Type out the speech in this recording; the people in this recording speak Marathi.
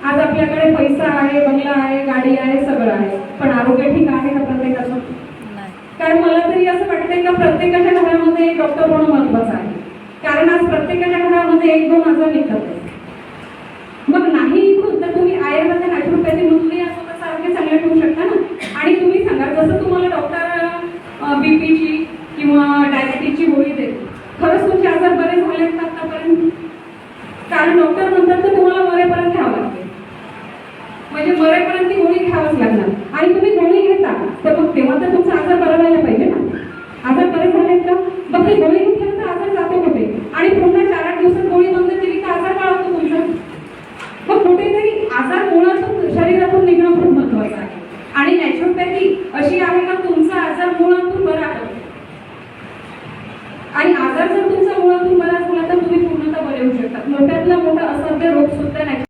आज आपल्याकडे पैसा आहे, बंगला आहे, गाडी आहे, सगळं आहे, पण आरोग्य ठीक आहे का प्रत्येकाचं? कारण मला तरी असं वाटतंय का प्रत्येकाच्या घरामध्ये एक डॉक्टर होणं महत्वाचं आहे. कारण आज प्रत्येकाच्या घरामध्ये 1-2 आजार निघतात. मग नाही इकडून तर तुम्ही आयुर्वेद नॅचरोपॅथी मधूनही स्वतःचं आरोग्य चांगलं ठेवू शकता ना. आणि तुम्ही सांगा, जसं तुम्हाला डॉक्टर बीपीची किंवा डायबिटीजची गोळी देते, खरंच तुमचे आजार बरे झाले का आतापर्यंत? कारण डॉक्टर म्हणतात तर तुम्हाला मरेपर्यंत घ्यावं लागते, म्हणजे मरेपर्यंत ती गोळी घ्यावंच लागणार. आणि तुम्ही गोळी घेता तर मग तेव्हा तर तुमचा आजार बरा व्हायला पाहिजे ना. आजार बरे झालेत का? मग ती गोळी घेतल्यानंतर आजार जातो कुठे? आणि पुन्हा 4-8 दिवसात गोळी बंद केली का आजार बाळगतो तुमचा. मग कुठेतरी आजार मुळातून शरीरातून निघणं खूप महत्वाचं आहे. आणि नॅचरोपॅथी अशी आहे का